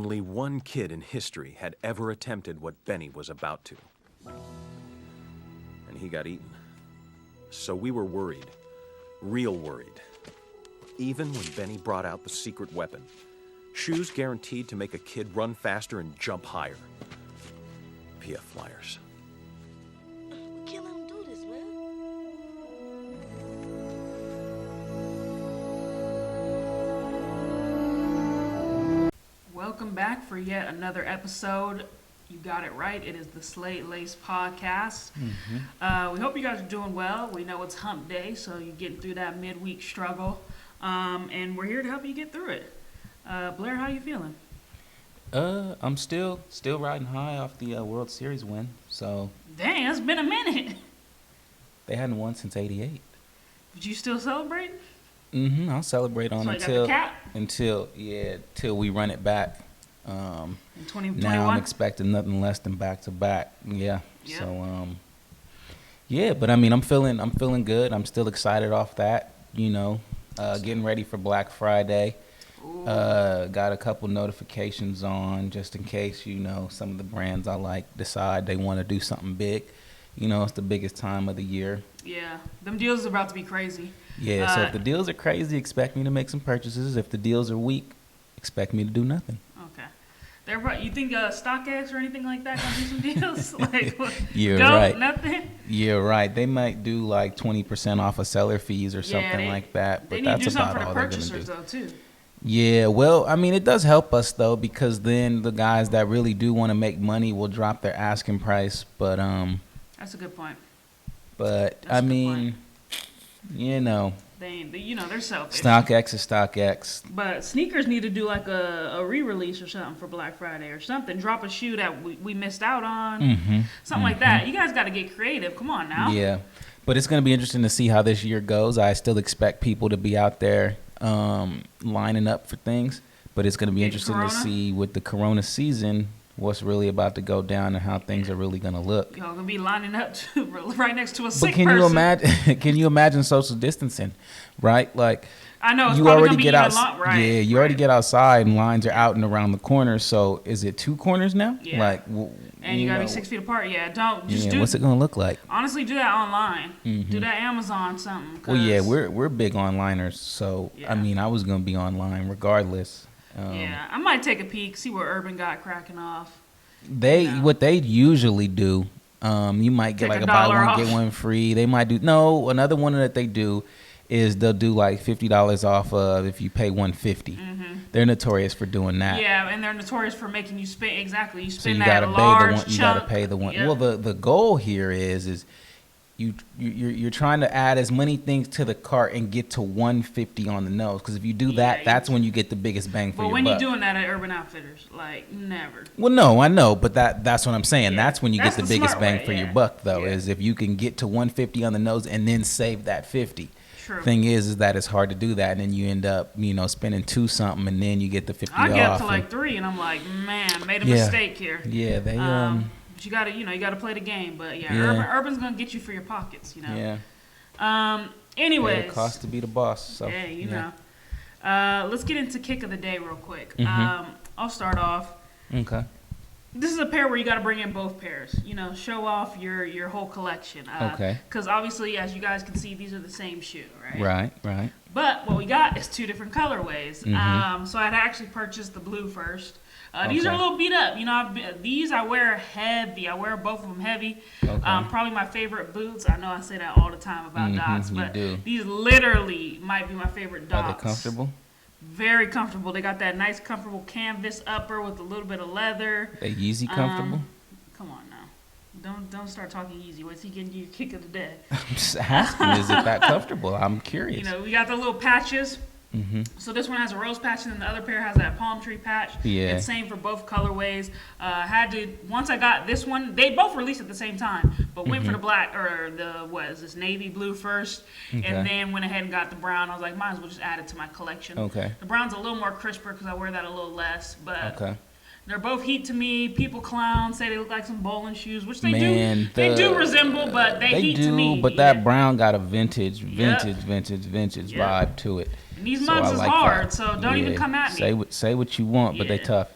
Only one kid in history had ever attempted what Benny was about to. And he got eaten. So we were worried. Real worried. Even when Benny brought out the secret weapon. Shoes guaranteed to make a kid run faster and jump higher. PF flyers. We can't let him do this, man. Welcome back for yet another episode. You got it right. It is the Slate Laced podcast. We hope you guys are doing well. We know it's hump day, so you're getting through that midweek struggle. And we're here to help you get through it. Blair, how you feeling? I'm still riding high off the World Series win. So Dang, it's been a minute. they hadn't won since '88. But you still celebrating? I'll celebrate on So you got the cap? until we run it back. In 2021? Now I'm expecting nothing less than back to back. Yeah. Yep. So but I mean I'm feeling good. I'm still excited off that. Getting ready for Black Friday. Got a couple notifications on just in case, some of the brands I like decide they want to do something big. It's the biggest time of the year. Yeah, them deals are about to be crazy. Yeah, so if the deals are crazy, expect me to make some purchases. If the deals are weak, expect me to do nothing. Okay. You think StockX or anything like that gonna do some deals? You're right. Nothing? You're right. They might do like 20% off of seller fees or something like that. But that's about all they're going to do. They need to do something for the purchasers, though, too. Yeah, well, I mean, it does help us, though, because then the guys that really do want to make money will drop their asking price. But that's a good point. But, I mean, they're selfish. StockX is StockX. But sneakers need to do like a re-release or something for Black Friday or something. Drop a shoe that we missed out on. Something like that. You guys got to get creative. Come on now. Yeah. But it's going to be interesting to see how this year goes. I still expect people to be out there lining up for things. But it's going to be interesting to see with the Corona season what's really about to go down and how things are really going to look. Y'all going to be lining up right next to a sick person. Can you imagine social distancing, right? Like, I know, it's you probably already get out. Right, yeah, you already get outside and lines are out and around the corners. So is it 2 corners now? Yeah. And you got to be 6 feet apart. Yeah, what's it going to look like? Honestly, do that online. Do that Amazon something. Well, yeah, we're big onliners. So, I mean, I was going to be online regardless. I might take a peek, see what Urban got cracking off. What they usually do, you might get like a buy one, get one free. They might do, another one that they do is they'll do like $50 off of if you pay $150. They're notorious for doing that. Yeah, and they're notorious for making you spend, exactly. You spend so that large chunk. You got to pay the one. Yep. Well, the goal here is you're trying to add as many things to the cart and get to $150 on the nose. Because if you do that, that's when you get the biggest bang for your buck. But when you're doing that at Urban Outfitters, like, never. Well, no, I know, but that's what I'm saying. Yeah. That's when you get the biggest bang for your buck, though, is if you can get to $150 on the nose and then save that $50. True. Thing is that it's hard to do that, and then you end up, spending $2 something, and then you get the $50 off. I get up to like $3, and I'm like, man, made a mistake here. Yeah, they But you gotta play the game. But Urban's gonna get you for your pockets, Yeah. Anyways, it costs to be the boss. So know. Let's get into kick of the day real quick. I'll start off. Okay. This is a pair where you got to bring in both pairs. Show off your whole collection. Okay. Because obviously, as you guys can see, these are the same shoe, right? Right. But what we got is 2 different colorways. So I'd actually purchased the blue first. These are a little beat up. These I wear heavy. I wear both of them heavy. Okay. Probably my favorite boots. I know I say that all the time about Dots, but these literally might be my favorite Dots. Are they comfortable? Very comfortable. They got that nice, comfortable canvas upper with a little bit of leather. They Yeezy comfortable? Come on now. Don't start talking Yeezy. What's he getting you a kick of the day? I'm just asking, is it that comfortable? I'm curious. We got the little patches. So this one has a rose patch, and then the other pair has that palm tree patch. Yeah. It's same for both colorways. Once I got this one, they both released at the same time, but went for the black or this navy blue first, and then went ahead and got the brown. I was like, might as well just add it to my collection. Okay. The brown's a little more crisper because I wear that a little less, but they're both heat to me. People clown, say they look like some bowling shoes, which they do. They do resemble, but they heat to me. But that brown got a vintage vibe to it. And these mugs is hard, so don't even come at me. Say what you want, but they tough.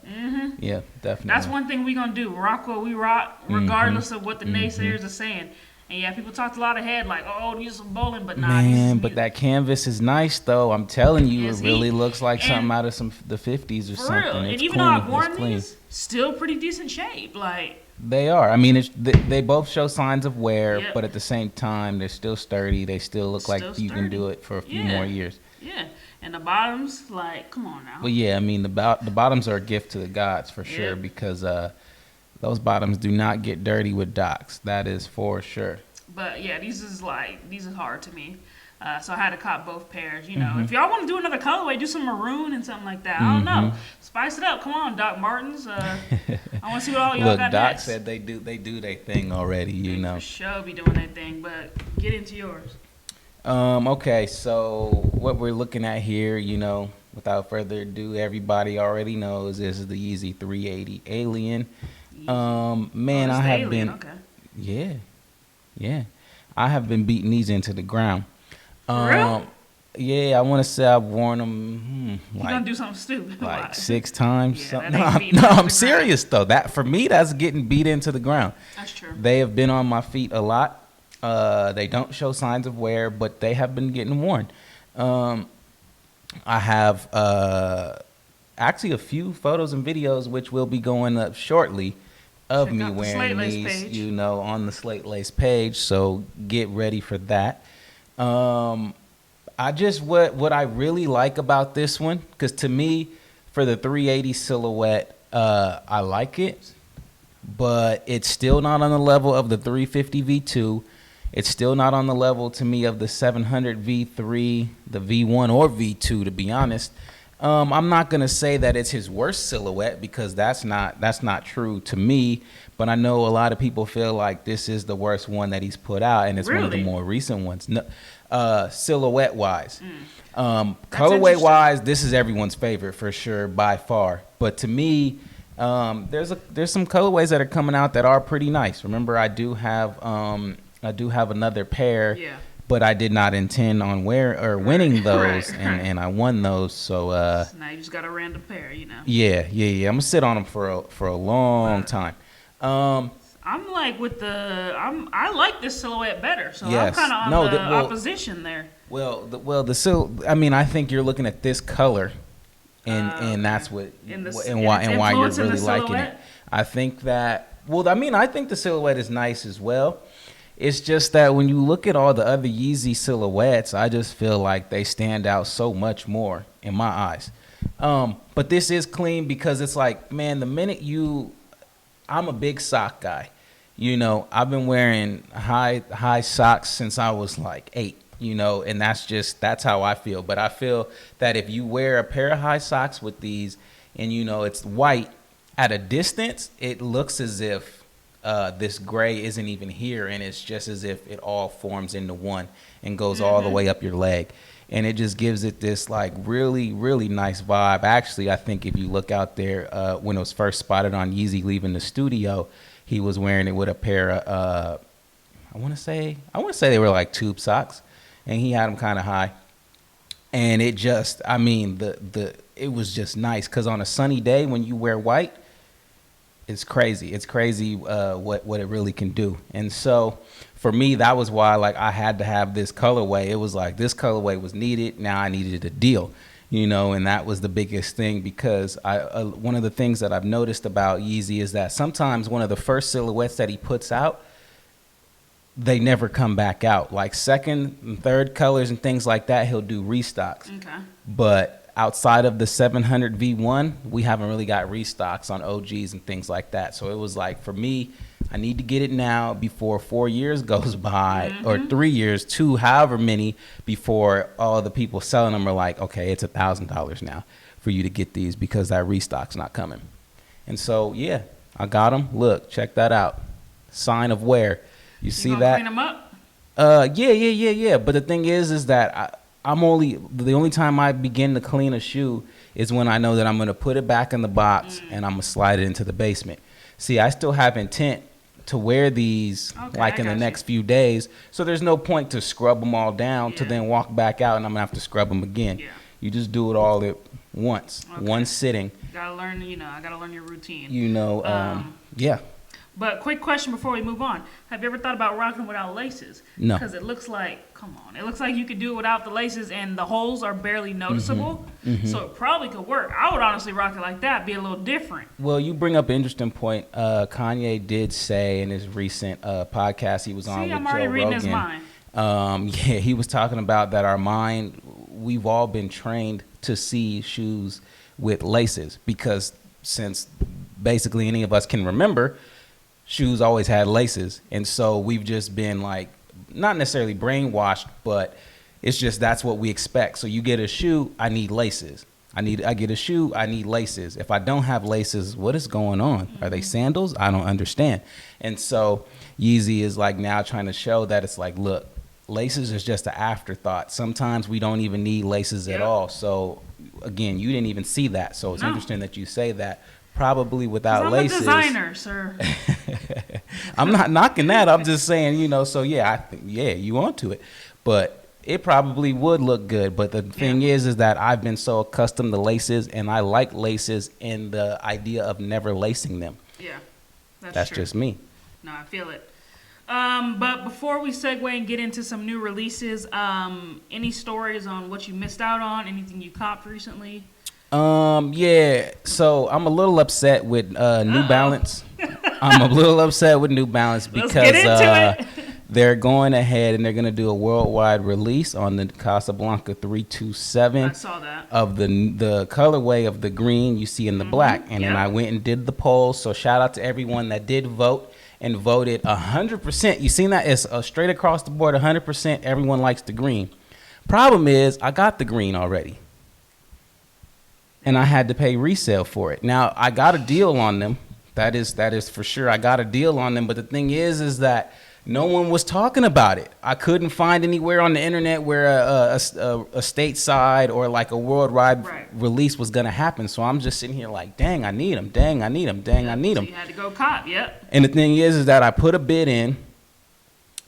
man. Yeah, definitely. That's one thing we gonna do. Rock what we rock, regardless of what the naysayers are saying. And yeah, people talked a lot ahead, like, oh, these are some bowling, but nah. Man, but that canvas is nice, though. I'm telling you, it really looks like and something out of the 50s or for something. real. It's and even clean. though I've worn these, still pretty decent shape. Like, they are. I mean, they both show signs of wear, Yep. but at the same time, they're still sturdy. They still look like you can do it for a few more years. Yeah, and the bottoms, like, come on now. Well, yeah, I mean, the bottoms are a gift to the gods for sure because those bottoms do not get dirty with docs. That is for sure. But yeah, these is hard to me. So I had to cop both pairs. You know, if y'all want to do another colorway, do some maroon and something like that. I don't know, spice it up. Come on, Doc Martens. I want to see what all y'all got Doc next. said they do their thing already. You know, for sure be doing their thing. But get into yours. Okay, so what we're looking at here, you know, without further ado, everybody already knows this is the Yeezy 380 Alien. Man, I have been, yeah, I have been beating these into the ground. For real? Yeah, I want to say I've worn them. You gonna do something stupid? Like 6 times. Yeah, no, I'm serious though. That for me, that's getting beat into the ground. That's true. They have been on my feet a lot. They don't show signs of wear, but they have been getting worn. I have actually a few photos and videos which will be going up shortly of me wearing these, you know, on the Slate Laced page. So get ready for that. What I really like about this one, because to me, for the 380 silhouette, I like it, but it's still not on the level of the 350 V2. It's still not on the level to me of the 700 V3, the V1 or V2, to be honest. I'm not gonna say that it's his worst silhouette because that's not true to me. But I know a lot of people feel like this is the worst one that he's put out, and it's one of the more recent ones. No, silhouette wise, colorway wise, this is everyone's favorite for sure by far. But to me, there's some colorways that are coming out that are pretty nice. Remember, I do have another pair. Yeah. But I did not intend on winning those, and I won those. So now you just got a random pair, you know. Yeah. I'm gonna sit on them for a long time. I'm like I like this silhouette better, so I'm kind of on the opposition there. I think you're looking at this color, and that's what why you're really liking it. I think that. I think the silhouette is nice as well. It's just that when you look at all the other Yeezy silhouettes, I just feel like they stand out so much more in my eyes. But this is clean because it's like, man, I'm a big sock guy. You know, I've been wearing high socks since I was like 8, you know, and that's how I feel. But I feel that if you wear a pair of high socks with these and, you know, it's white at a distance, it looks as if this gray isn't even here, and it's just as if it all forms into one and goes all the way up your leg. And it just gives it this like really, really nice vibe. Actually, I think if you look out there, when it was first spotted on Yeezy leaving the studio, he was wearing it with a pair of, I want to say they were like tube socks, and he had them kind of high. And it just, it was just nice because on a sunny day when you wear white, it's crazy. It's crazy what it really can do. And so for me, that was why I had to have this colorway. It was like this colorway was needed. Now I needed a deal, you know, and that was the biggest thing because one of the things that I've noticed about Yeezy is that sometimes one of the first silhouettes that he puts out, they never come back out. Like second and third colors and things like that, he'll do restocks. Okay. But outside of the 700 V1, we haven't really got restocks on OGs and things like that. So it was like, for me, I need to get it now before 4 years goes by, or 3 years, 2, however many, before all the people selling them are like, okay, it's $1,000 now for you to get these because that restock's not coming. And so, yeah, I got them. Look, check that out. Sign of wear. You see that? Clean them up? Yeah. But the thing is that the only time I begin to clean a shoe is when I know that I'm going to put it back in the box and I'm going to slide it into the basement. See, I still have intent to wear these in the next few days. So there's no point to scrub them all down to then walk back out and I'm going to have to scrub them again. Yeah. You just do it all once, one sitting. Gotta learn, I gotta learn your routine. Yeah. But quick question before we move on. Have you ever thought about rocking without laces? No. Because it looks like, it looks like you could do it without the laces and the holes are barely noticeable. So it probably could work. I would honestly rock it like that, be a little different. Well, you bring up an interesting point. Kanye did say in his recent podcast he was on with Joe Rogan. I'm already reading his mind. He was talking about that our mind, we've all been trained to see shoes with laces because since basically any of us can remember, shoes always had laces. And so we've just been like, not necessarily brainwashed, but it's just that's what we expect. So you get a shoe, I need laces. I get a shoe, I need laces. If I don't have laces, what is going on? Are they sandals? I don't understand. And so Yeezy is like now trying to show that it's like, look, laces is just an afterthought. Sometimes we don't even need laces at all. So again, you didn't even see that. So it's interesting that you say that. Probably without laces. I'm a designer, sir. I'm not knocking that. I'm just saying, so I think, you onto it. But it probably would look good. But the thing is that I've been so accustomed to laces, and I like laces in the idea of never lacing them. Yeah, that's true. Just me. No, I feel it. But before we segue and get into some new releases, any stories on what you missed out on? Anything you copped recently? So I'm a little upset with New Balance. I'm a little upset with New Balance because they're going ahead and they're going to do a worldwide release on the Casablanca 327. I saw that. Of the colorway of the green you see in the black. And then I went and did the poll. So shout out to everyone that did vote and voted 100%. You seen that? It's straight across the board, 100%. Everyone likes the green. Problem is, I got the green already. And I had to pay resale for it. Now, I got a deal on them. That is for sure. I got a deal on them. But the thing is that no one was talking about it. I couldn't find anywhere on the internet where a stateside or like a worldwide release was going to happen. So I'm just sitting here like, dang, I need them. Dang, I need them. Dang, I need them. So you had to go cop, And the thing is that I put a bid in,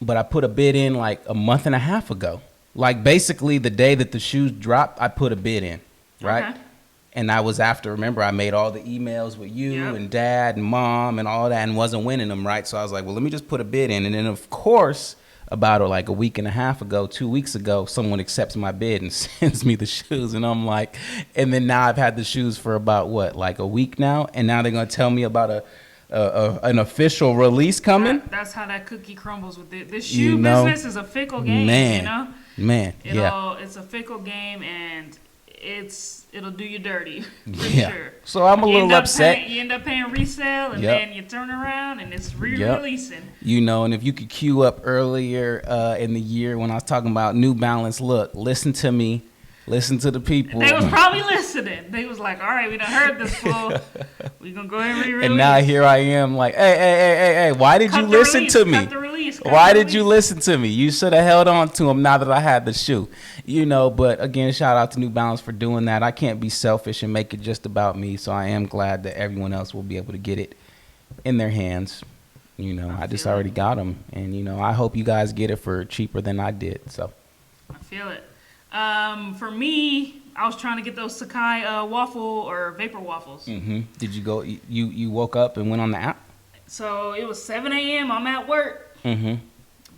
but I put a bid in like a month and a half ago. Like basically the day that the shoes dropped, I put a bid in, right? Okay. And I was after, remember, I made all the emails with you and dad and mom and all that and wasn't winning them, right? So I was like, well, let me just put a bid in. And then, of course, about like a week and a half ago, 2 weeks ago, someone accepts my bid and sends me the shoes. And I'm like, and then now I've had the shoes for about, like a week now? And now they're going to tell me about an official release coming? That's how that cookie crumbles with it. This shoe business is a fickle game, Man, it's a fickle game, and it'll do you dirty for sure. So I'm a little upset. You end up paying resale, and then you turn around and it's re-releasing. And if you could queue up earlier in the year when I was talking about New Balance, look, listen to me. Listen to the people. They was probably listening. They was like, all right, we done heard this fool. We gonna go ahead and re-release. And now here I am like, hey, why did you listen to me? Cut the release. Why did you listen to me? You should have held on to him now that I had the shoe. But again, shout out to New Balance for doing that. I can't be selfish and make it just about me. So I am glad that everyone else will be able to get it in their hands. I just already got them. And, I hope you guys get it for cheaper than I did. So I feel it. For me, I was trying to get those Sakai waffle or vapor waffles. Mm-hmm. Did you go? You woke up and went on the app? So it was 7 a.m. I'm at work. Mm-hmm.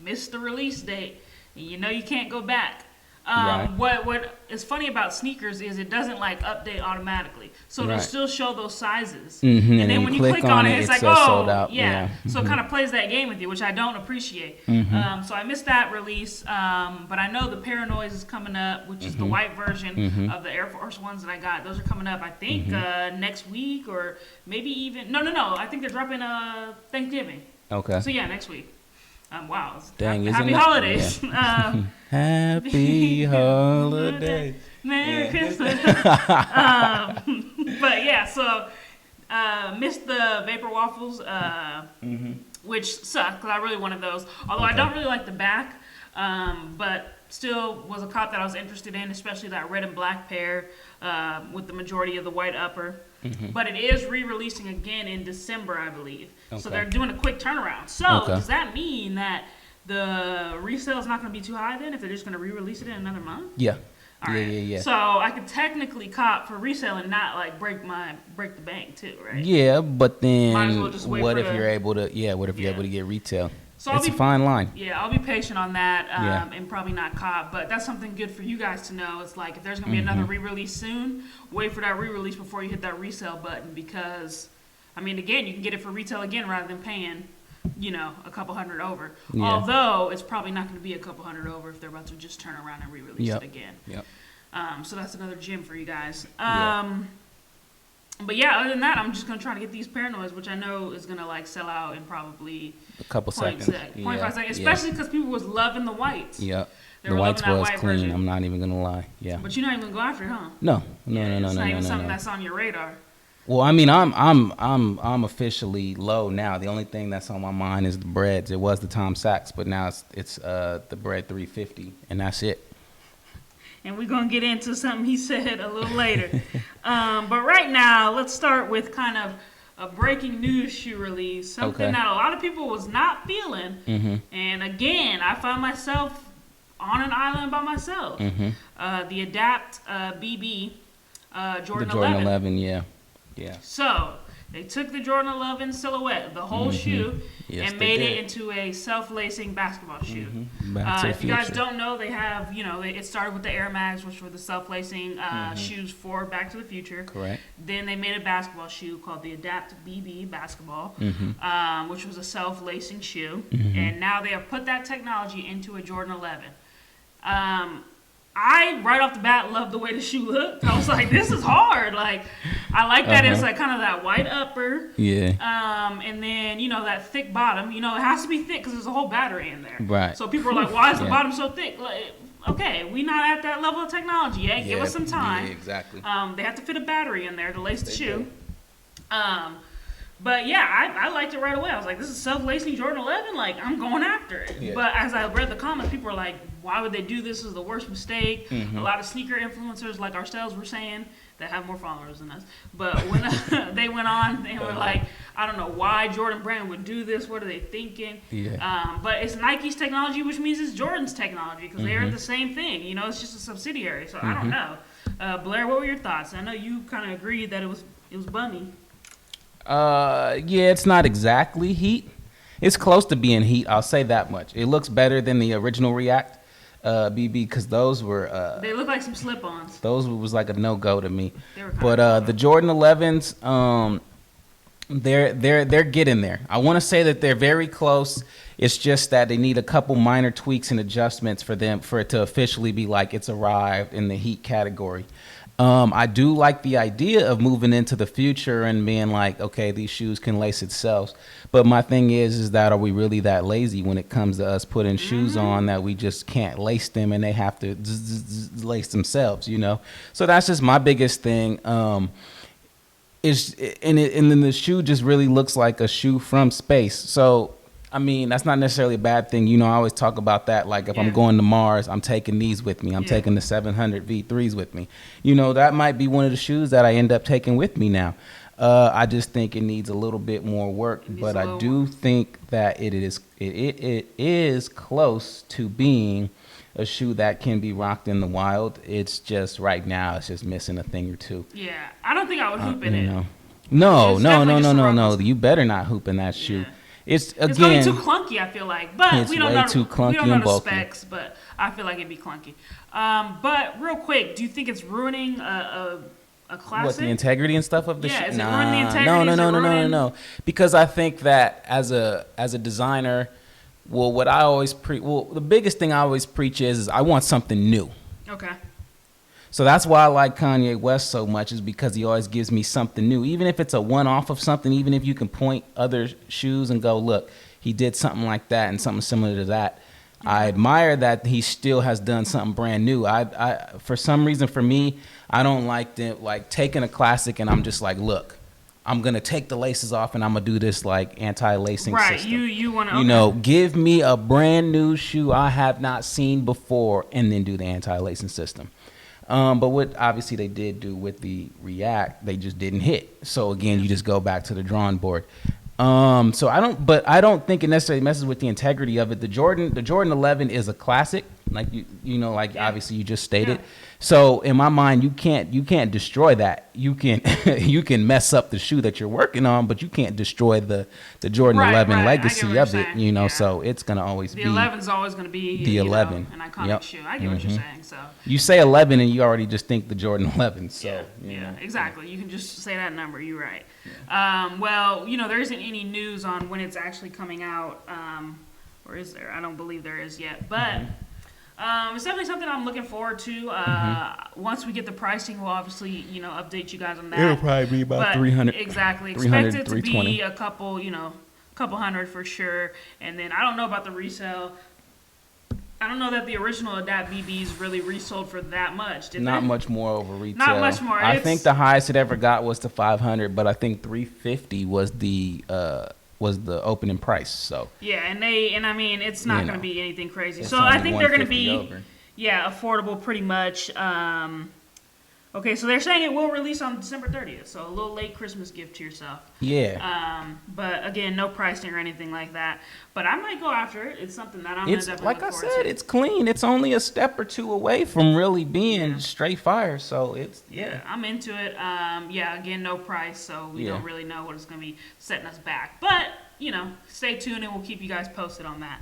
Missed the release date. And you can't go back. Right. What is funny about sneakers is it doesn't like update automatically, so it'll still show those sizes. Mm-hmm. And then when you click on it, it's like, sold out. Yeah. So it kind of plays that game with you, which I don't appreciate. Mm-hmm. So I missed that release, but I know the Paranoids is coming up, which is the white version of the Air Force Ones that I got. Those are coming up, I think, next week or maybe even no. I think they're dropping Thanksgiving. Okay. So yeah, next week. Wow. Dang, happy holidays. Yeah. Happy holidays. Merry Christmas. But yeah, so missed the Vapor Waffles, which sucked because I really wanted those. Although I don't really like the back, but still was a cop that I was interested in, especially that red and black pair with the majority of the white upper. But it is re-releasing again in December, I believe. Okay. So they're doing a quick turnaround. So does that mean that the resale is not going to be too high then if they're just going to re-release it in another month? Yeah. All right. Yeah. So I could technically cop for resale and not like break the bank too, right? Yeah, but then Might as well just wait what for if you're able to? Yeah, what if you're able to get retail? So it's a fine line. Yeah, I'll be patient on that and probably not cop. But that's something good for you guys to know. It's like if there's going to be another re-release soon, wait for that re-release before you hit that resale button because, I mean, again, you can get it for retail again rather than paying, a couple hundred over. Yeah. Although it's probably not going to be a couple hundred over if they're about to just turn around and re-release it again. Yep. So that's another gem for you guys. Yeah. But yeah, other than that, I'm just gonna try to get these Paranoids, which I know is gonna like sell out in probably a couple seconds, 0.5 seconds, especially because people was loving the whites. Yeah, the whites was clean. Version. I'm not even gonna lie. Yeah, but you're not even gonna go after it, huh? No. It's not even something that's on your radar. Well, I mean, I'm officially low now. The only thing that's on my mind is the breads. It was the Tom Sachs, but now it's the bread 350, and that's it. And we're going to get into something he said a little later. But right now, let's start with kind of a breaking news shoe release. Something that a lot of people was not feeling. Mm-hmm. And again, I found myself on an island by myself. Mm-hmm. The Adapt BB Jordan 11. The Jordan 11, yeah. So they took the Jordan 11 silhouette, the whole shoe, and made it into a self-lacing basketball shoe. Mm-hmm. If you guys don't know, they have, it started with the Air Mags, which were the self-lacing shoes for Back to the Future. Correct. Then they made a basketball shoe called the Adapt BB Basketball, which was a self-lacing shoe. And now they have put that technology into a Jordan 11. I, right off the bat, loved the way the shoe looked. I was like, this is hard. Like, I like that it's like kind of that white upper. Yeah. And then, that thick bottom. It has to be thick because there's a whole battery in there. Right. So people are like, why is the bottom so thick? Like, okay, we're not at that level of technology yet. Give us some time. Yeah, exactly. They have to fit a battery in there to lace the shoe. But yeah, I liked it right away. I was like, this is self-lacing Jordan 11? Like, I'm going after it. Yeah. But as I read the comments, people were like, why would they do this? This is the worst mistake. A lot of sneaker influencers like ourselves were saying that have more followers than us. But when they went on, they were like, I don't know why Jordan Brand would do this. What are they thinking? Yeah. But it's Nike's technology, which means it's Jordan's technology because they're the same thing. It's just a subsidiary. So I don't know. Blair, what were your thoughts? I know you kind of agreed that it was bummy. Yeah, it's not exactly heat. It's close to being heat. I'll say that much. It looks better than the original React BB because those were. They look like some slip-ons. Those was like a no-go to me. But the Jordan 11s, they're getting there. I want to say that they're very close. It's just that they need a couple minor tweaks and adjustments for it to officially be like it's arrived in the heat category. I do like the idea of moving into the future and being like, okay, these shoes can lace itself. But my thing is that are we really that lazy when it comes to us putting shoes on that we just can't lace them and they have to lace themselves, So that's just my biggest thing. And then the shoe just really looks like a shoe from space. So I mean, that's not necessarily a bad thing. I always talk about that. Like, if I'm going to Mars, I'm taking these with me. I'm taking the 700 V3s with me. That might be one of the shoes that I end up taking with me now. I just think it needs a little bit more work. But I do think that it is close to being a shoe that can be rocked in the wild. It's just right now, it's just missing a thing or two. Yeah, I don't think I would hoop in it. No. You better not hoop in that shoe. Yeah. It's going to be too clunky, I feel like. But we don't know the bulky. specs, but I feel like it'd be clunky. But real quick, do you think it's ruining a classic? What, the integrity and stuff of the shoe? Yeah, is it ruining the integrity? No. Because I think that as a designer, the biggest thing I always preach is I want something new. Okay. So that's why I like Kanye West so much, is because he always gives me something new. Even if it's a one-off of something, even if you can point other shoes and go, look, he did something like that and something similar to that. I admire that he still has done something brand new. I for some reason, for me, I don't like taking a classic and I'm just like, look, I'm going to take the laces off and I'm going to do this like anti-lacing system. Right, you want to... give me a brand new shoe I have not seen before and then do the anti-lacing system. But what obviously they did do with the React, they just didn't hit. So again, you just go back to the drawing board. So I don't think it necessarily messes with the integrity of it. The Jordan 11 is a classic. like you know, like obviously you just stated. Yeah. So in my mind, you can't destroy that. You can you can mess up the shoe that you're working on, but you can't destroy the Jordan 11 legacy of it. You know, so it's gonna always be the 11's always gonna be the 11, an iconic shoe. I get what you're saying. So you say 11 and you already just think the Jordan 11. So yeah, exactly. You can just say that number. You're right. Well, you know, there isn't any news on when it's actually coming out, or is there? I don't believe there is yet, but. It's definitely something I'm looking forward to. Once we get the pricing, we'll obviously, you know, update you guys on that. It'll probably be about 300. Exactly. 300, Expect it to be a couple, you know, couple hundred for sure. And then I don't know about the resale. I don't know that the original Adapt BBs really resold for that much, did Not they? much more over retail. Not much more. I think the highest it ever got was to 500, but I think 350 was the opening price. So yeah, and I mean it's not going to be anything crazy. So I I think they're going to be affordable pretty much. Okay, so they're saying it will release on December 30th, so a little late Christmas gift to yourself. Yeah. But again, no pricing or anything like that. But I might go after it. It's something that I'm going to definitely like look I forward said, to. it's clean. It's only a step or two away from really being straight fire. So it's I'm into it. Again, no price, so we don't really know what it's going to be setting us back. But you know, stay tuned and we'll keep you guys posted on that.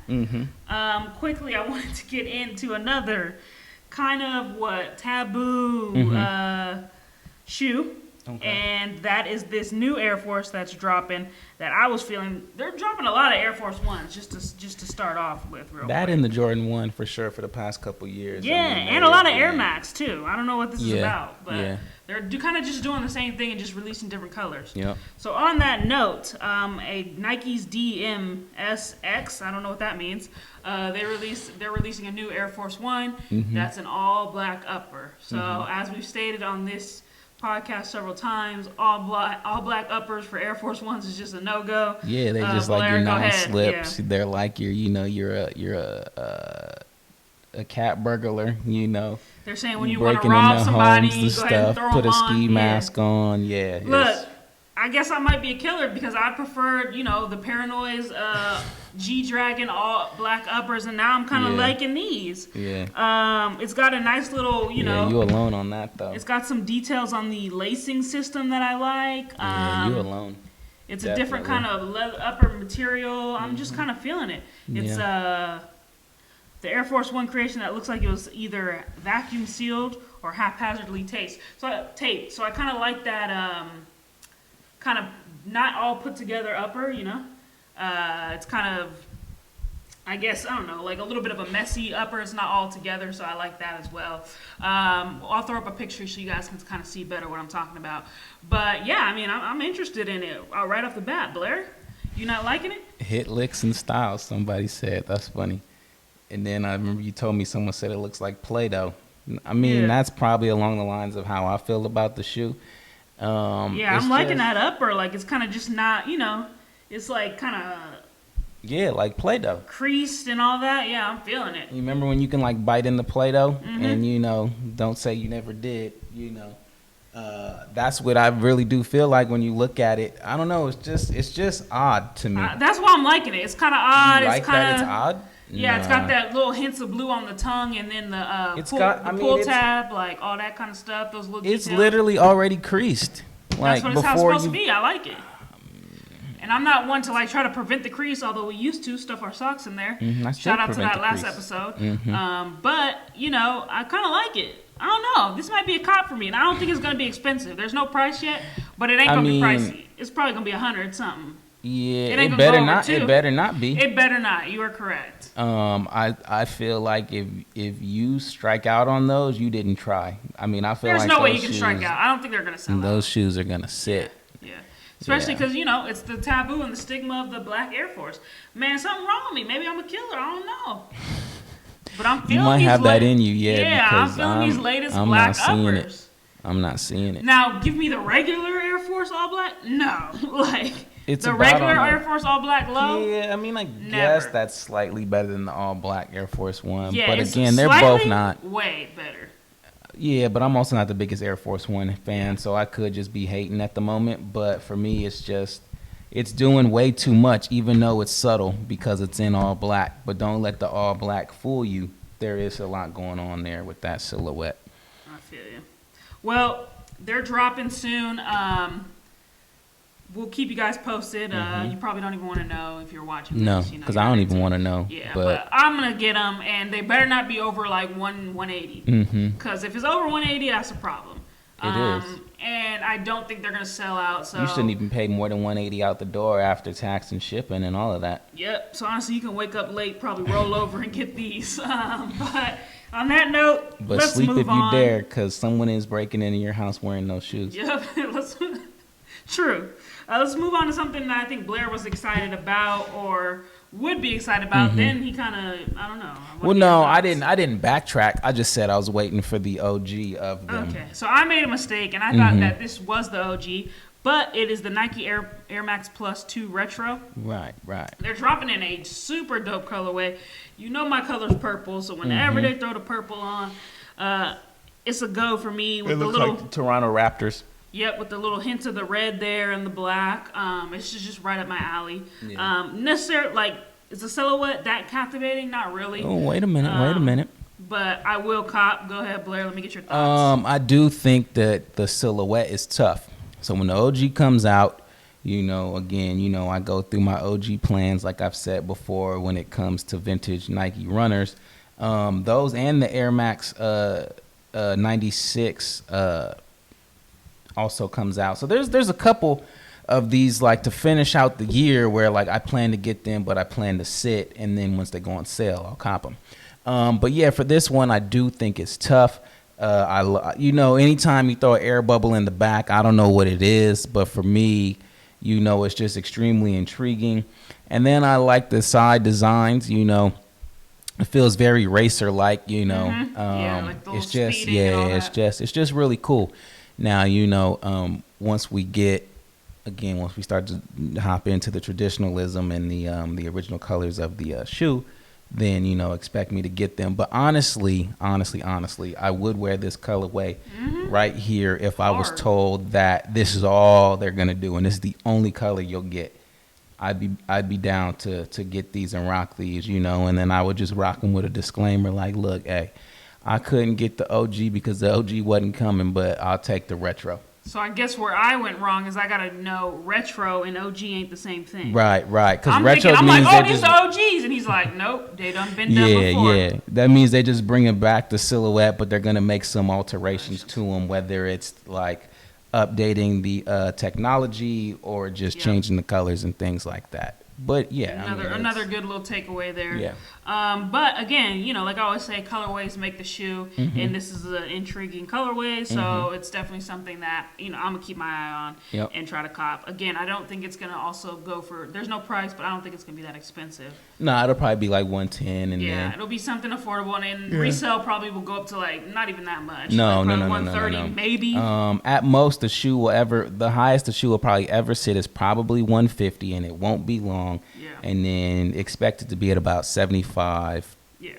Quickly, I wanted to get into another kind of taboo shoe. Okay. And that is this new Air Force that's dropping that I was feeling. They're dropping a lot of Air Force Ones just to start off with real quick. In the Jordan 1 for sure for the past couple years. Yeah, and a lot of Air Max too. I don't know what this is about, but they're kind of just doing the same thing and just releasing different colors. Yep. So on that note, a Nike's DMSX, I don't know what that means. They're releasing a new Air Force One that's an all black upper. So as we've stated on this podcast several times, all black uppers for Air Force Ones is just a no-go. Yeah, they just like your non-slips. They're like you're a cat burglar, you know. They're saying when you want to rob somebody, go ahead and throw put them a on. ski mask on. Yeah. Look, I guess I might be a killer because I preferred, you know, the Paranoids, G-Dragon, all black uppers, and now I'm kind of liking these. Yeah. It's got a nice little, you know. Yeah, you alone on that, though. It's got some details on the lacing system that I like. Yeah, you alone. It's a different kind of leather upper material. I'm just kind of feeling it. It's the Air Force One creation that looks like it was either vacuum sealed or haphazardly taped. So I kind of like that kind of not all put together upper, you know. It's kind of, I guess, I don't know, like a little bit of a messy upper. It's not all together, so I like that as well. I'll throw up a picture so you guys can kind of see better what I'm talking about. But yeah, I mean, I'm interested in it right off the bat. Blair, you not liking it? Hit licks and style, somebody said. That's funny. And then I remember you told me someone said it looks like Play-Doh. I mean, that's probably along the lines of how I feel about the shoe. I'm liking that upper. Like, it's kind of just not, you know, it's like kind of... Yeah, like Play-Doh. Creased and all that. Yeah, I'm feeling it. You remember when you can, like, bite into Play-Doh? And, you know, don't say you never did, you know. That's what I really do feel like when you look at it. I don't know. It's just odd to me. That's why I'm liking it. It's kind of odd. You like that it's odd? Yeah, it's got that little hints of blue on the tongue, and then the pull tab, like all that kind of stuff. Those little details. It's literally already creased. Like, that's how it's supposed to be. I like it. And I'm not one to like try to prevent the crease, although we used to stuff our socks in there. Shout out to that last episode. But you know, I kind of like it. I don't know. This might be a cop for me, and I don't think it's gonna be expensive. There's no price yet, but it ain't gonna be pricey. It's probably gonna be $100 something. Yeah, it better not. It better not be. It better not. You are correct. I feel like if you strike out on those, you didn't try. I mean, I feel there's like no way you can strike out. I don't think they're gonna sell out. Those shoes are gonna sit. Yeah. Especially because you know it's the taboo and the stigma of the black Air Force. Man, something wrong with me. Maybe I'm a killer. I don't know. But I'm feeling. You might have that in you, yeah. I'm feeling these latest black uppers. I'm not seeing it. Now, give me the regular Air Force all black. No, like. It's the regular Air Force all black low? Yeah, I mean, I guess that's slightly better than the all black Air Force One. Yeah, but again, they're both not. Way better. Yeah, but I'm also not the biggest Air Force One fan, so I could just be hating at the moment. But for me, it's doing way too much, even though it's subtle because it's in all black. But don't let the all black fool you. there is a lot going on there with that silhouette. I feel you. Well, they're dropping soon. We'll keep you guys posted. You probably don't even want to know if you're watching. No, this, because I don't even want to know. Yeah, but I'm gonna get them, and they better not be over like 180. Because if it's over 180, that's a problem. It is. And I don't think they're gonna sell out. So you shouldn't even pay more than 180 out the door after tax and shipping and all of that. Yep. So honestly, you can wake up late, probably roll over and get these. But on that note, but let's sleep move if you on. dare, because someone is breaking into your house wearing those shoes. Yep. True. Let's move on to something that I think Blair was excited about or would be excited about. Then he kind of, I don't know. Well, no, I didn't backtrack. I just said I was waiting for the OG of them. Okay, so I made a mistake, and I thought that this was the OG, but it is the Nike Air Max Plus 2 Retro. Right. They're dropping in a super dope colorway. You know my color's purple, so whenever they throw the purple on, it's a go for me. With It looks like the Toronto Raptors. Yep, with the little hints of the red there and the black. It's just right up my alley. Yeah. Necessarily, like, is the silhouette that captivating? Not really. Oh, wait a minute. But I will cop. Go ahead, Blair. Let me get your thoughts. I do think that the silhouette is tough. So when the OG comes out, I go through my OG plans, like I've said before, when it comes to vintage Nike runners. Those and the Air Max 96 also comes out. So there's a couple of these, like, to finish out the year where, like, I plan to get them, but I plan to sit, and then once they go on sale, I'll cop them. But yeah, for this one, I do think it's tough. Anytime you throw an air bubble in the back, I don't know what it is, but for me, it's just extremely intriguing. And then I like the side designs. It feels very racer like. Like the it's just it's just really cool. Now once we start to hop into the traditionalism and the original colors of the shoe, then expect me to get them. But honestly, I would wear this colorway right here if I was told that this is all they're gonna do and this is the only color you'll get. I'd be down to get these and rock these, and then I would just rock them with a disclaimer like, look, hey, I couldn't get the OG because the OG wasn't coming, but I'll take the retro. So I guess where I went wrong is I gotta know retro and OG ain't the same thing. Right. Because retro means like, they these just are OGs, and he's like, nope, they done been done before. Yeah. That means they just bringing back the silhouette, but they're gonna make some alterations to them, whether it's like updating the technology or just changing the colors and things like that. But yeah, another good little takeaway there. Yeah. But again, like I always say, colorways make the shoe, and this is an intriguing colorway, so it's definitely something that I'm gonna keep my eye on and try to cop. Again, I don't think it's gonna also go for. There's no price, but I don't think it's gonna be that expensive. No, it'll probably be like 110, and then it'll be something affordable, and then resale probably will go up to like not even that much. No, like no, 130 maybe. At most, the highest the shoe will probably ever sit is probably 150, and it won't be long. Yeah. And then expect it to be at about 75. Yeah.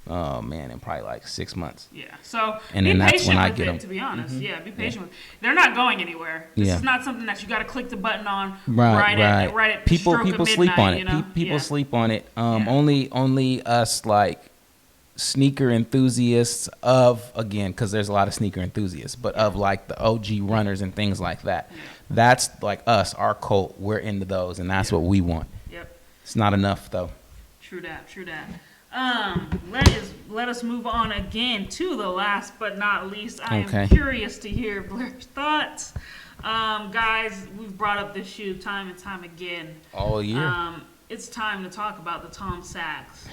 Oh man, in probably like 6 months. Yeah. So and be then that's patient when I with get it, them. to be honest. Yeah, be patient with it. They're not going anywhere. This is not something that you got to click the button on right at people stroke of sleep midnight, on it. People sleep on it. Only us like sneaker enthusiasts because there's a lot of sneaker enthusiasts, but of like the OG runners and things like that. Yeah. That's like us, our cult. We're into those, and that's what we want. It's not enough, though. True that. Let us move on again to the last but not least. I am curious to hear Blair's thoughts. Guys, we've brought up this shoe time and time again. All year. It's time to talk about the Tom Sachs.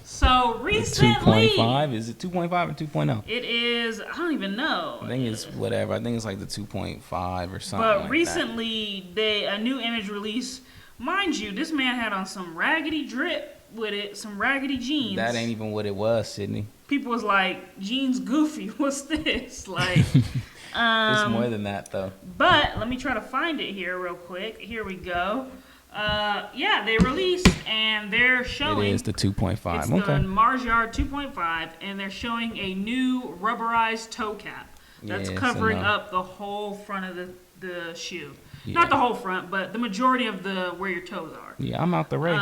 So recently... 2.5? Is it 2.5 or 2.0? It is... I don't even know. I think it's whatever. I think it's like the 2.5 or something But recently, a new image release... Mind you, this man had on some raggedy drip with it, some raggedy jeans. That ain't even what it was, Sydney. People was like, jeans goofy, what's this? Like, it's more than that, though. But let me try to find it here real quick. Here we go. They released, and they're showing... It is the 2.5. It's the Mars Yard 2.5, and they're showing a new rubberized toe cap that's covering up the whole front of the shoe. Yeah. Not the whole front, but the majority of where your toes are. Yeah, I'm out the race.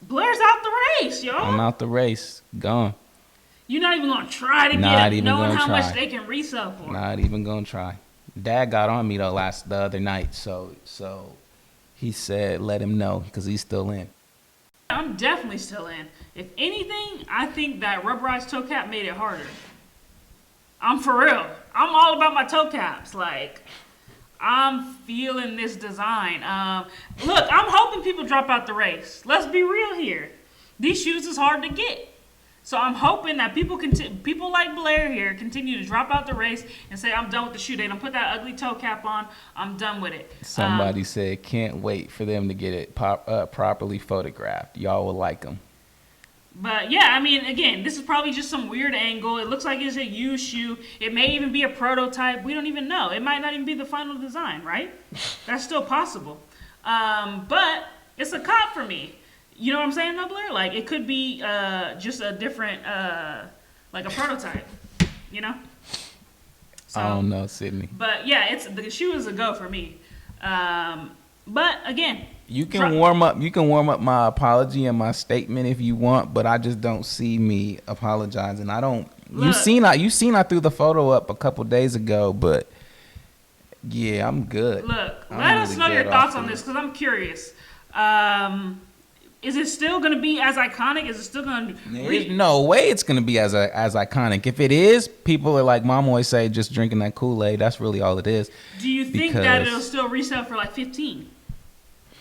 Blair's out the race, y'all. I'm out the race. Gone. You're not even gonna try to get it, knowing how much they can resell for. Not even gonna try. Dad got on me though the other night, so he said let him know because he's still in. I'm definitely still in. If anything, I think that rubberized toe cap made it harder. I'm for real. I'm all about my toe caps. Like, I'm feeling this design. Look, I'm hoping people drop out the race. Let's be real here. These shoes is hard to get. So I'm hoping that people like Blair here continue to drop out the race and say, I'm done with the shoe. They don't put that ugly toe cap on. I'm done with it. Somebody said, can't wait for them to get it properly photographed. Y'all will like them. But yeah, I mean, again, this is probably just some weird angle. It looks like it's a used shoe. It may even be a prototype. We don't even know. It might not even be the final design, right? That's still possible. But it's a cop for me. You know what I'm saying, though, Blair? Like, it could be just a different, like a prototype, you know? So, I don't know, Sydney. But yeah, the shoe is a go for me. But again, you can warm up my apology and my statement if you want, but I just don't see me apologizing. I don't. Look, you seen I threw the photo up a couple days ago, but yeah, I'm good. Look, let us know your thoughts on this because I'm curious. Is it still going to be as iconic? Is it still going to be? There's no way it's going to be as iconic. If it is, people are like, Mom always say, just drinking that Kool-Aid. That's really all it is. Do you think that it'll still resell for like $15?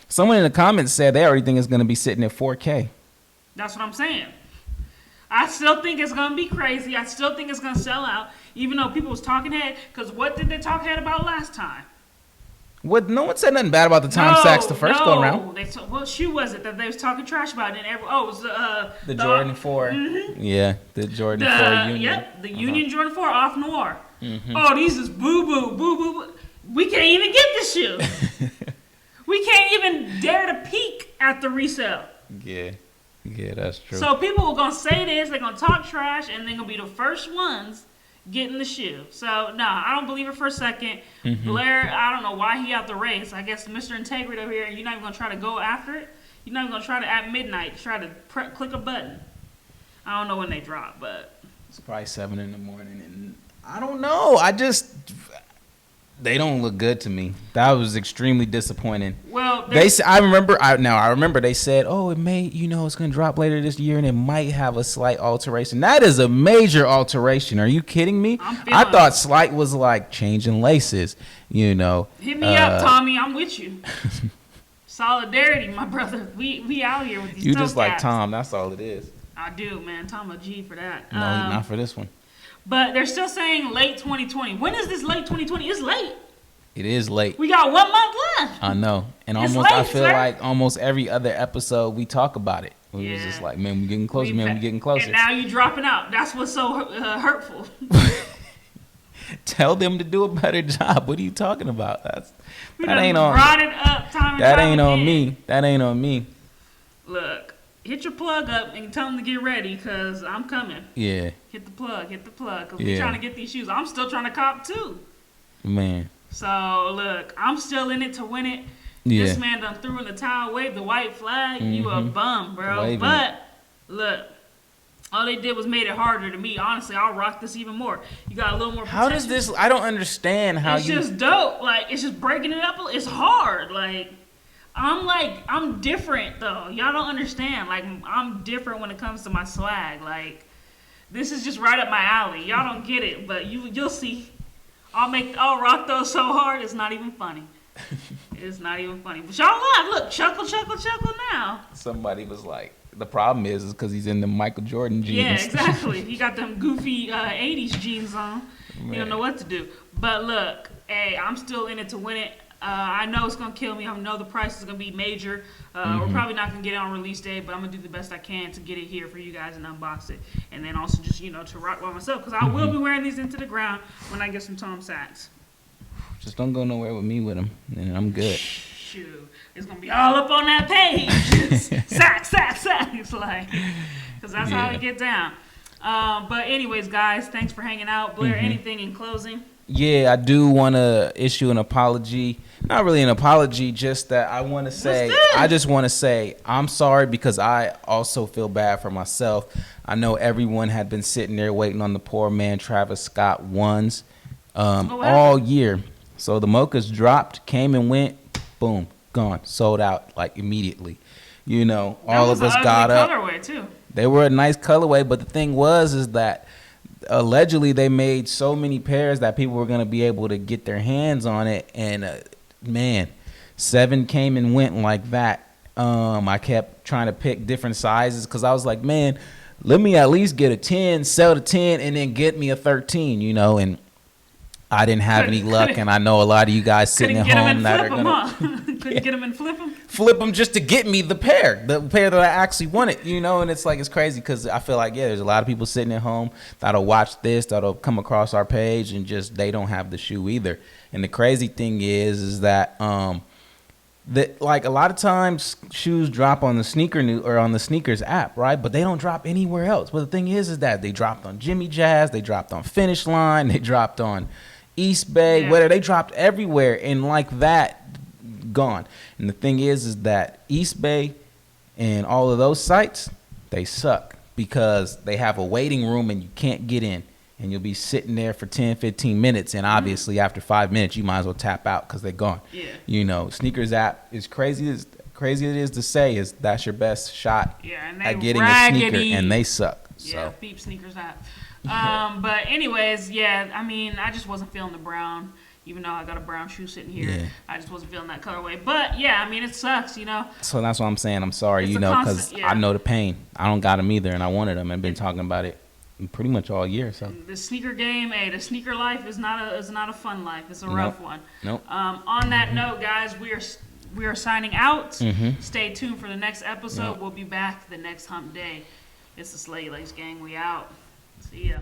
Someone in the comments said they already think it's going to be sitting at 4K. That's what I'm saying. I still think it's going to be crazy. I still think it's going to sell out, even though people was talking head. Because what did they talk head about last time? What? No one said nothing bad about the Tom Sachs the first go around. What shoe was it that they was talking trash about? And it was the Jordan 4. Mm-hmm. Yeah, the Jordan 4 Union. Yep, the Union Jordan 4 off Noir. Mm-hmm. Oh, these is boo. We can't even get this shoe. We can't even dare to peek at the resale. Yeah, that's true. So people are gonna say this, they're gonna talk trash, and they're gonna be the first ones getting the shoe. So no, I don't believe it for a second. Mm-hmm. Blair, I don't know why he out the race. I guess Mr. Integrity over here, you're not even gonna try to go after it. You're not even gonna try to at midnight try to click a button. I don't know when they drop, but it's probably 7 a.m, and I don't know. They don't look good to me. That was extremely disappointing. Well, I remember they said, "Oh, it may, it's going to drop later this year, and it might have a slight alteration." That is a major alteration. Are you kidding me? I thought slight was like changing laces. Hit me up, Tommy. I'm with you. Solidarity, my brother. We out here with these. You just like Tom. That's all it is. I do, man. Tom a G for that. No, not for this one. But they're still saying late 2020. When is this late 2020? It's late. It is late. We got 1 month left. I know. And I feel like almost every other episode we talk about it. We was just like, man, we're getting closer, we're getting closer. And now you're dropping out. That's what's so hurtful. Tell them to do a better job. What are you talking about? That ain't on me. That ain't on me. Look. Hit your plug up and tell them to get ready because I'm coming. Yeah. Hit the plug because we're trying to get these shoes. I'm still trying to cop too. Man. So, look, I'm still in it to win it. Yeah. This man done threw in the towel, waved the white flag. Mm-hmm. You a bum, bro. Waving. But, look, all they did was made it harder to me. Honestly, I'll rock this even more. You got a little more protection. How does this, I don't understand how it's just dope. Like, it's just breaking it up. It's hard. Like, I'm different though. Y'all don't understand. Like, I'm different when it comes to my swag. Like, this is just right up my alley. Y'all don't get it, but you'll see. I'll rock those so hard it's not even funny. It's not even funny. But y'all laugh. Look, chuckle now. Somebody was like, the problem is because he's in the Michael Jordan jeans. Yeah, exactly. He got them goofy 80s jeans on. Man. You don't know what to do. But look, hey, I'm still in it to win it. I know it's going to kill me. I know the price is going to be major. We're probably not going to get it on release day, but I'm going to do the best I can to get it here for you guys and unbox it. And then also just, to rock by myself because I will be wearing these into the ground when I get some Tom Sachs. Just don't go nowhere with me with them, and I'm good. Shoot. It's going to be all up on that page. Sachs. It's like, because that's how we get down. But anyways, guys, thanks for hanging out. Blair, anything in closing? Yeah, I do want to issue an apology. Not really an apology, just that I want to say, I just want to say I'm sorry because I also feel bad for myself. I know everyone had been sitting there waiting on the poor man Travis Scott ones all year. So the mochas dropped, came and went, boom, gone, sold out like immediately. You know, all of us got up. Colorway too. They were a nice colorway, but the thing is that allegedly they made so many pairs that people were going to be able to get their hands on it, and man, 7 came and went like that. I kept trying to pick different sizes because I was like, man, let me at least get a 10, sell the 10, and then get me a 13, you know, and I didn't have any luck, and I know a lot of you guys sitting at home that are gonna couldn't get them and flip them just to get me the pair that I actually wanted, you know. And it's like, it's crazy because I feel like, yeah, there's a lot of people sitting at home that'll watch this, that'll come across our page, and just they don't have the shoe either. And the crazy thing is that that like a lot of times shoes drop on the sneakers app, right? But they don't drop anywhere else. But the thing is that they dropped on Jimmy Jazz, they dropped on Finish Line, they dropped on East Bay, whether they dropped everywhere, and like that, gone. And the thing is that East Bay and all of those sites, they suck because they have a waiting room and you can't get in, and you'll be sitting there for 10, 15 minutes, and obviously after 5 minutes you might as well tap out because they're gone. Yeah. You know, sneakers app is crazy as it is to say, is that's your best shot at getting a sneaker, and they suck. Yeah, beep sneakers app. But anyways, yeah, I mean, I just wasn't feeling the brown, even though I got a brown shoe sitting here. Yeah. I just wasn't feeling that colorway. But yeah, I mean, it sucks, you know. So that's what I'm saying. I'm sorry, you know, because I know the pain. I don't got them either, and I wanted them, and been talking about it pretty much all year. So the sneaker game, the sneaker life is not a fun life. It's a rough one. Nope. On that note, guys, we are signing out. Mm-hmm. Stay tuned for the next episode. Yep. We'll be back the next hump day. It's the Slate Laced gang. We out. See ya.